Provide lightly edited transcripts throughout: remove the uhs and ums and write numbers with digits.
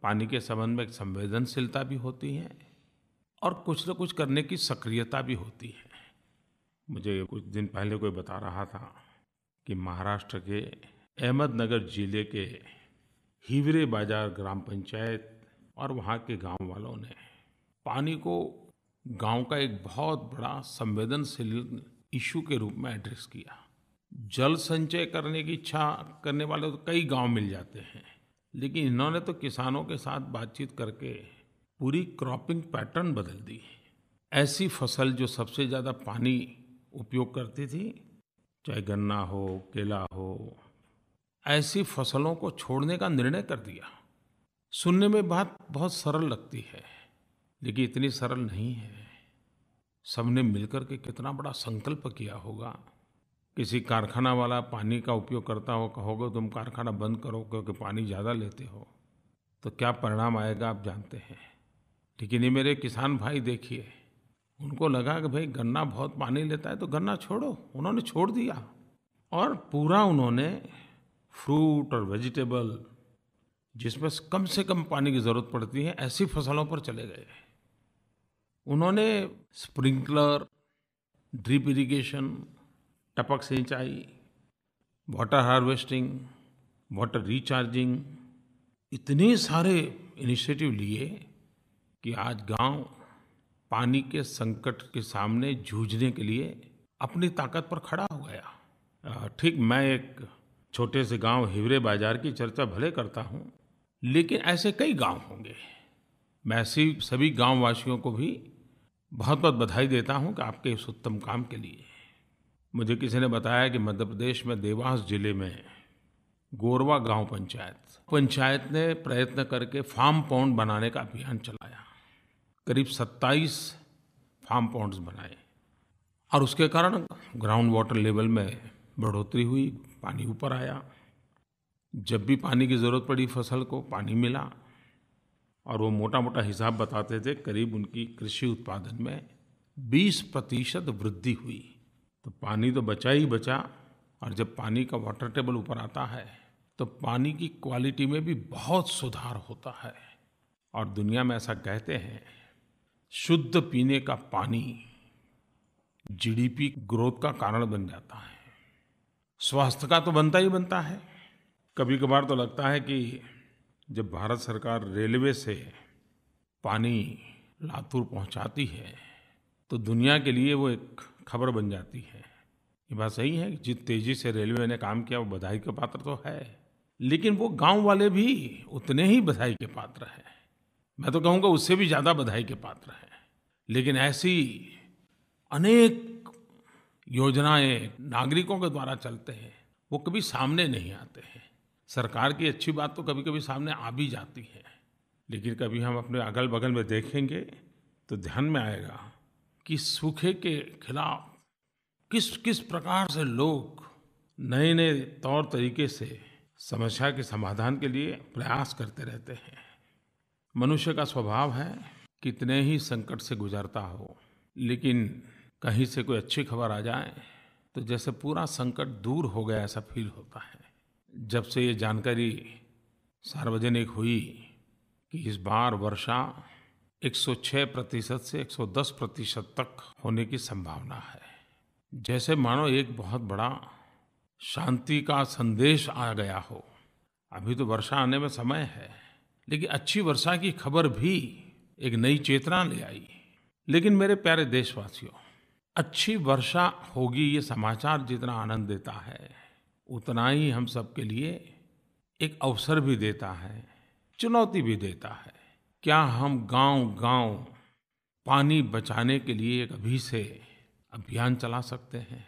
पानी के संबंध में एक संवेदनशीलता भी होती है और कुछ न कुछ करने की सक्रियता भी होती है। मुझे कुछ दिन पहले कोई बता रहा था कि महाराष्ट्र के अहमदनगर जिले के हिवरे बाजार ग्राम पंचायत और वहाँ के गांव वालों ने पानी को गांव का एक बहुत बड़ा संवेदनशील इशू के रूप में एड्रेस किया। जल संचय करने की इच्छा करने वाले तो कई गांव मिल जाते हैं, लेकिन इन्होंने तो किसानों के साथ बातचीत करके पूरी क्रॉपिंग पैटर्न बदल दी। ऐसी फसल जो सबसे ज़्यादा पानी उपयोग करती थी, चाहे गन्ना हो, केला हो, ऐसी फसलों को छोड़ने का निर्णय कर दिया। सुनने में बात बहुत सरल लगती है, लेकिन इतनी सरल नहीं है। सबने मिलकर के कितना बड़ा संकल्प किया होगा। किसी कारखाना वाला पानी का उपयोग करता हो, कहोगे तुम कारखाना बंद करो क्योंकि पानी ज़्यादा लेते हो, तो क्या परिणाम आएगा आप जानते हैं। लेकिन ये मेरे किसान भाई देखिए, उनको लगा कि भाई गन्ना बहुत पानी लेता है तो गन्ना छोड़ो, उन्होंने छोड़ दिया और पूरा उन्होंने फ्रूट और वेजिटेबल जिसमें कम से कम पानी की ज़रूरत पड़ती है ऐसी फसलों पर चले गए। उन्होंने स्प्रिंकलर, ड्रिप इरिगेशन, टपक सिंचाई, वाटर हार्वेस्टिंग, वाटर रिचार्जिंग, इतने सारे इनिशिएटिव लिए कि आज गांव पानी के संकट के सामने जूझने के लिए अपनी ताकत पर खड़ा हो गया। ठीक, मैं एक छोटे से गांव हिवरे बाजार की चर्चा भले करता हूं, लेकिन ऐसे कई गांव होंगे। मैं ऐसे सभी गांव वासियों को भी बहुत बहुत बधाई देता हूं कि आपके इस उत्तम काम के लिए। मुझे किसी ने बताया कि मध्य प्रदेश में देवास जिले में गोरवा गांव पंचायत ने प्रयत्न करके फार्म पॉन्ड बनाने का अभियान चलाया। करीब 27 फार्म पॉन्ड्स बनाए और उसके कारण ग्राउंड वाटर लेवल में बढ़ोतरी हुई, पानी ऊपर आया। जब भी पानी की ज़रूरत पड़ी फसल को, पानी मिला और वो मोटा मोटा हिसाब बताते थे, करीब उनकी कृषि उत्पादन में 20% वृद्धि हुई। तो पानी तो बचा ही बचा, और जब पानी का वाटर टेबल ऊपर आता है तो पानी की क्वालिटी में भी बहुत सुधार होता है। और दुनिया में ऐसा कहते हैं, शुद्ध पीने का पानी जीडीपी ग्रोथ का कारण बन जाता है, स्वास्थ्य का तो बनता ही बनता है। कभी कभार तो लगता है कि जब भारत सरकार रेलवे से पानी लातूर पहुंचाती है तो दुनिया के लिए वो एक खबर बन जाती है। ये बात सही है कि जिस तेज़ी से रेलवे ने काम किया वो बधाई का पात्र तो है, लेकिन वो गांव वाले भी उतने ही बधाई के पात्र हैं। मैं तो कहूँगा उससे भी ज़्यादा बधाई के पात्र हैं। लेकिन ऐसी अनेक योजनाएं नागरिकों के द्वारा चलते हैं, वो कभी सामने नहीं आते हैं। सरकार की अच्छी बात तो कभी कभी सामने आ भी जाती है, लेकिन कभी हम अपने अगल बगल में देखेंगे तो ध्यान में आएगा कि सूखे के खिलाफ किस किस प्रकार से लोग नए नए तौर तरीके से समस्या के समाधान के लिए प्रयास करते रहते हैं। मनुष्य का स्वभाव है, कितने ही संकट से गुजरता हो, लेकिन कहीं से कोई अच्छी खबर आ जाए तो जैसे पूरा संकट दूर हो गया ऐसा फील होता है। जब से ये जानकारी सार्वजनिक हुई कि इस बार वर्षा 106% से 110% तक होने की संभावना है, जैसे मानो एक बहुत बड़ा शांति का संदेश आ गया हो। अभी तो वर्षा आने में समय है, लेकिन अच्छी वर्षा की खबर भी एक नई चेतना ले आई। लेकिन मेरे प्यारे देशवासियों, अच्छी वर्षा होगी ये समाचार जितना आनंद देता है, उतना ही हम सब के लिए एक अवसर भी देता है, चुनौती भी देता है। क्या हम गांव-गांव पानी बचाने के लिए एक अभी से अभियान चला सकते हैं?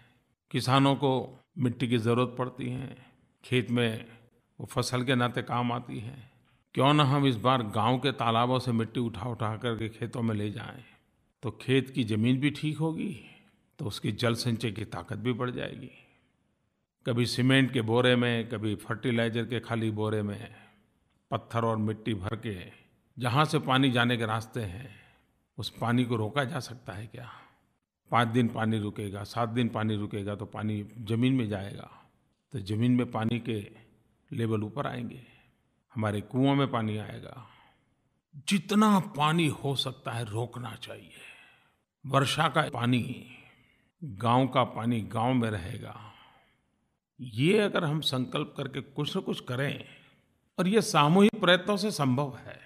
किसानों को मिट्टी की ज़रूरत पड़ती है, खेत में वो फसल के नाते काम आती है। क्यों न हम इस बार गांव के तालाबों से मिट्टी उठा उठा करके खेतों में ले जाएं, तो खेत की ज़मीन भी ठीक होगी, तो उसकी जल संचय की ताकत भी बढ़ जाएगी। कभी सीमेंट के बोरे में, कभी फर्टिलाइज़र के खाली बोरे में पत्थर और मिट्टी भर के जहाँ से पानी जाने के रास्ते हैं, उस पानी को रोका जा सकता है क्या? 5 दिन पानी रुकेगा, 7 दिन पानी रुकेगा तो पानी ज़मीन में जाएगा, तो ज़मीन में पानी के लेवल ऊपर आएंगे, हमारे कुओं में पानी आएगा, जितना पानी हो सकता है रोकना चाहिए। वर्षा का पानी, गाँव का पानी गाँव में रहेगा। ये अगर हम संकल्प करके कुछ न कुछ करें, और ये सामूहिक प्रयत्नों से संभव है,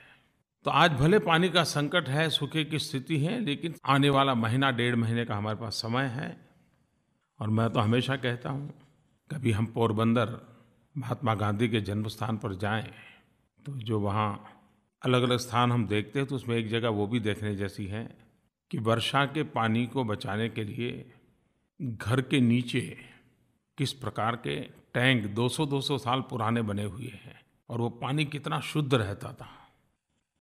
तो आज भले पानी का संकट है, सूखे की स्थिति है, लेकिन आने वाला महीना, 1.5 महीने का हमारे पास समय है। और मैं तो हमेशा कहता हूँ, कभी हम पोरबंदर महात्मा गांधी के जन्म स्थान पर जाएं, तो जो वहाँ अलग-अलग स्थान हम देखते हैं, तो उसमें एक जगह वो भी देखने जैसी है कि वर्षा के पानी को बचाने के लिए घर के नीचे किस प्रकार के टैंक 200-200 साल पुराने बने हुए हैं, और वो पानी कितना शुद्ध रहता था।